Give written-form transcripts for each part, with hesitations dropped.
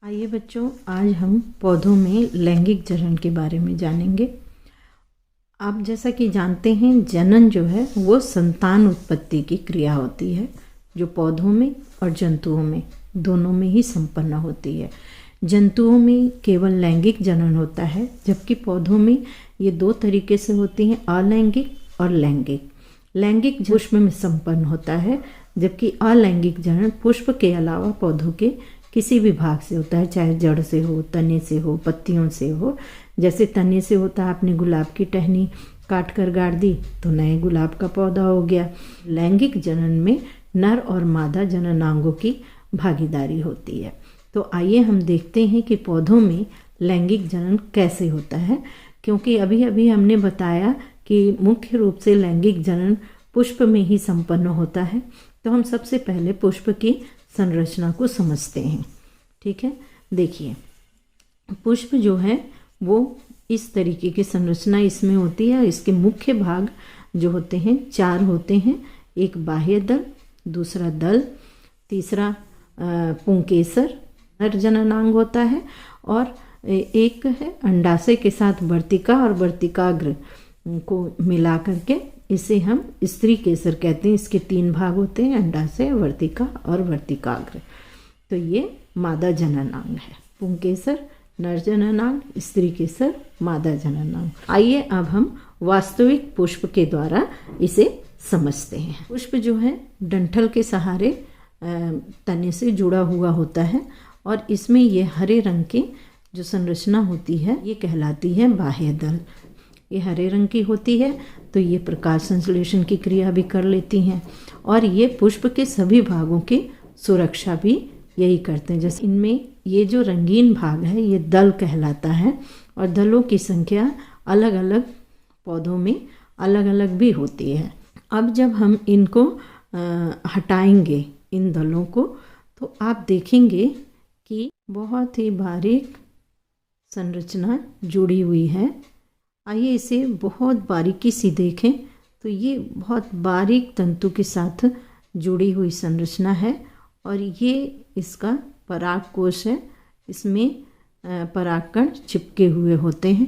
आइए बच्चों, आज हम पौधों में लैंगिक जनन के बारे में जानेंगे। आप जैसा कि जानते हैं, जनन जो है वो संतान उत्पत्ति की क्रिया होती है जो पौधों में और जंतुओं में दोनों में ही संपन्न होती है। जंतुओं में केवल लैंगिक जनन होता है, जबकि पौधों में ये दो तरीके से होती हैं, अलैंगिक और लैंगिक। लैंगिक पुष्प में संपन्न होता है, जबकि अलैंगिक जनन पुष्प के अलावा पौधों के किसी भी भाग से होता है, चाहे जड़ से हो, तने से हो, पत्तियों से हो। जैसे तने से होता है, आपने गुलाब की टहनी काट कर गाड़ दी तो नए गुलाब का पौधा हो गया। लैंगिक जनन में नर और मादा जननांगों की भागीदारी होती है। तो आइए हम देखते हैं कि पौधों में लैंगिक जनन कैसे होता है, क्योंकि अभी अभी हमने बताया कि मुख्य रूप से लैंगिक जनन पुष्प में ही संपन्न होता है। तो हम सबसे पहले पुष्प की संरचना को समझते हैं। ठीक है, देखिए पुष्प जो है वो इस तरीके की संरचना इसमें होती है। इसके मुख्य भाग जो होते हैं चार होते हैं। एक बाह्य दल, दूसरा दल, तीसरा पुंकेसर नर जननांग होता है, और एक है अंडाशय के साथ वर्तिका और वर्तिकाग्र को मिला करके इसे हम स्त्री केसर कहते हैं। इसके तीन भाग होते हैं, अंडाशय, वर्तिका और वर्तिकाग्र। तो ये मादा जननांग है। पुंकेसर नर जननांग, स्त्री केसर मादा जननांग। आइए अब हम वास्तविक पुष्प के द्वारा इसे समझते हैं। पुष्प जो है डंठल के सहारे तने से जुड़ा हुआ होता है, और इसमें ये हरे रंग की जो संरचना होती है ये कहलाती है बाह्य दल। ये हरे रंग की होती है, तो ये प्रकाश संश्लेषण की क्रिया भी कर लेती हैं, और ये पुष्प के सभी भागों की सुरक्षा भी यही करते हैं। जैसे इनमें ये जो रंगीन भाग है ये दल कहलाता है, और दलों की संख्या अलग अलग पौधों में अलग अलग भी होती है। अब जब हम इनको हटाएंगे इन दलों को, तो आप देखेंगे कि बहुत ही बारीक संरचना जुड़ी हुई है। आइए इसे बहुत बारीकी से देखें तो ये बहुत बारीक तंतु के साथ जुड़ी हुई संरचना है, और ये इसका पराग कोश है। इसमें परागकण चिपके हुए होते हैं।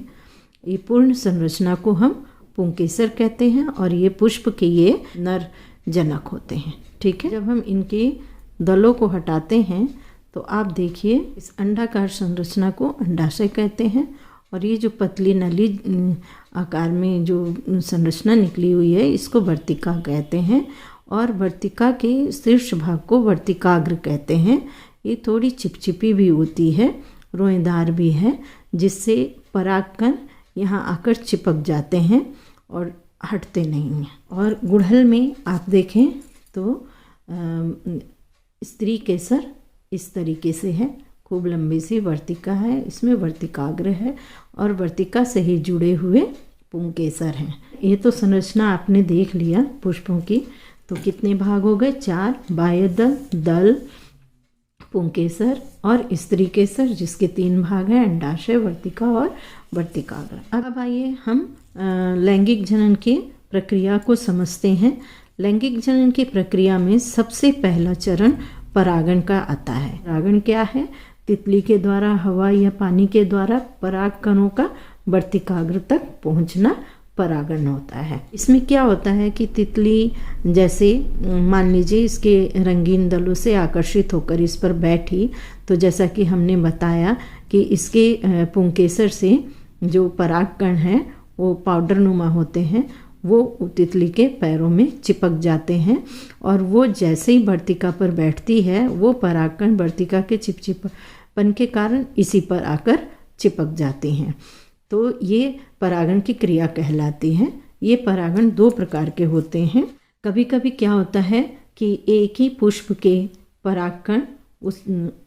ये पूर्ण संरचना को हम पुंकेसर कहते हैं, और ये पुष्प के ये नर जनक होते हैं। ठीक है, जब हम इनके दलों को हटाते हैं तो आप देखिए इस अंडाकार संरचना को अंडाशय कहते हैं, और ये जो पतली नली आकार में जो संरचना निकली हुई है इसको वर्तिका कहते हैं, और वर्तिका के शीर्ष भाग को वर्तिकाग्र कहते हैं। ये थोड़ी चिपचिपी भी होती है, रोएदार भी है, जिससे परागकण यहाँ आकर चिपक जाते हैं और हटते नहीं हैं। और गुड़हल में आप देखें तो स्त्री केसर इस तरीके से है, खूब लंबी सी वर्तिका है, इसमें वर्तिकाग्र है, और वर्तिका से ही जुड़े हुए पुंकेसर हैं। ये तो संरचना आपने देख लिया पुष्पों की। तो कितने भाग हो गए? चार। बाह्य दल, दल, पुंकेसर और स्त्री केसर, जिसके तीन भाग हैं, अंडाशय, वर्तिका और वर्तिकाग्र। अब आइए हम लैंगिक जनन की प्रक्रिया को समझते हैं। लैंगिक जनन की प्रक्रिया में सबसे पहला चरण परागण का आता है। परागण क्या है? तितली के द्वारा, हवा या पानी के द्वारा पराग कणों का वर्तिकाग्र तक पहुंचना परागण होता है। इसमें क्या होता है कि तितली जैसे मान लीजिए इसके रंगीन दलों से आकर्षित होकर इस पर बैठी, तो जैसा कि हमने बताया कि इसके पुंकेसर से जो परागकण हैं वो पाउडर नुमा होते हैं, वो तितली के पैरों में चिपक जाते हैं, और वो जैसे ही वर्तिका पर बैठती है वो परागकण वर्तिका के चिपचिपन के कारण इसी पर आकर चिपक जाते हैं। तो ये परागण की क्रिया कहलाती है। ये परागण दो प्रकार के होते हैं। कभी कभी क्या होता है कि एक ही पुष्प के परागकण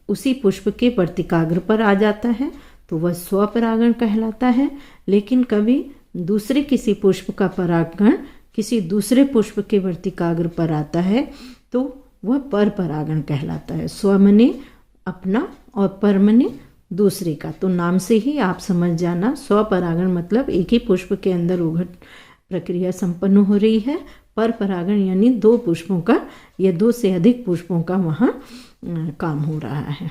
उसी पुष्प के वर्तिकाग्र पर आ जाता है, तो वह स्वपरागण कहलाता है। लेकिन कभी दूसरे किसी पुष्प का परागकण किसी दूसरे पुष्प के वर्तिकाग्र पर आता है, तो वह पर परागण कहलाता है। स्व मने अपना और पर मने दूसरे का। तो नाम से ही आप समझ जाना, स्वपरागण मतलब एक ही पुष्प के अंदर उघट प्रक्रिया संपन्न हो रही है। पर परागण यानी दो पुष्पों का या दो से अधिक पुष्पों का वहाँ काम हो रहा है।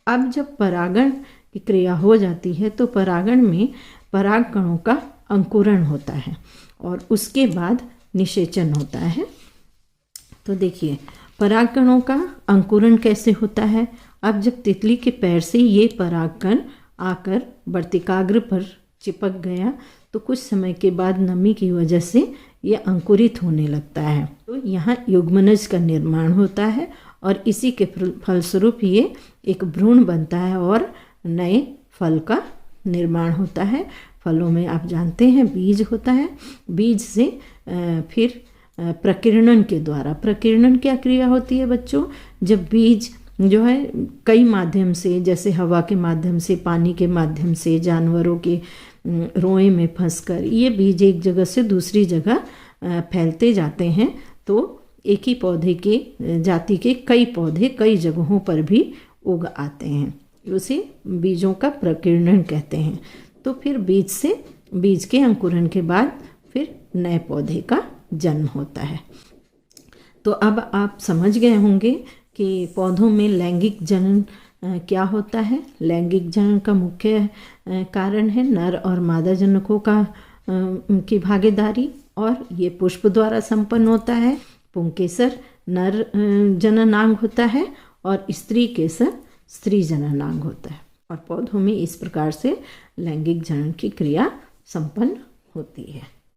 अब जब परागण की क्रिया हो जाती है तो परागण में पराग कणों का अंकुरण होता है और उसके बाद निषेचन होता है। तो देखिए पराग कणों का अंकुरण कैसे होता है। अब जब तितली के पैर से ये परागकण आकर वर्तिकाग्र पर चिपक गया तो कुछ समय के बाद नमी की वजह से ये अंकुरित होने लगता है। तो यहाँ युग्मनज का निर्माण होता है और इसी के फलस्वरूप ये एक भ्रूण बनता है और नए फल का निर्माण होता है। फलों में आप जानते हैं बीज होता है, बीज से फिर प्रकीर्णन के द्वारा, प्रकीर्णन क्या क्रिया होती है बच्चों, जब बीज जो है कई माध्यम से, जैसे हवा के माध्यम से, पानी के माध्यम से, जानवरों के रोए में फंसकर ये बीज एक जगह से दूसरी जगह फैलते जाते हैं तो एक ही पौधे के जाति के कई पौधे कई जगहों पर भी उग आते हैं। उसे बीजों का प्रकीर्णन कहते हैं। तो फिर बीज के अंकुरण के बाद फिर नए पौधे का जन्म होता है। तो अब आप समझ गए होंगे कि पौधों में लैंगिक जनन क्या होता है। लैंगिक जनन का मुख्य कारण है नर और मादा जनकों की भागीदारी और ये पुष्प द्वारा संपन्न होता है। पुंकेसर नर जननांग होता है और स्त्री केसर स्त्री जननांग होता है और पौधों में इस प्रकार से लैंगिक जनन की क्रिया संपन्न होती है।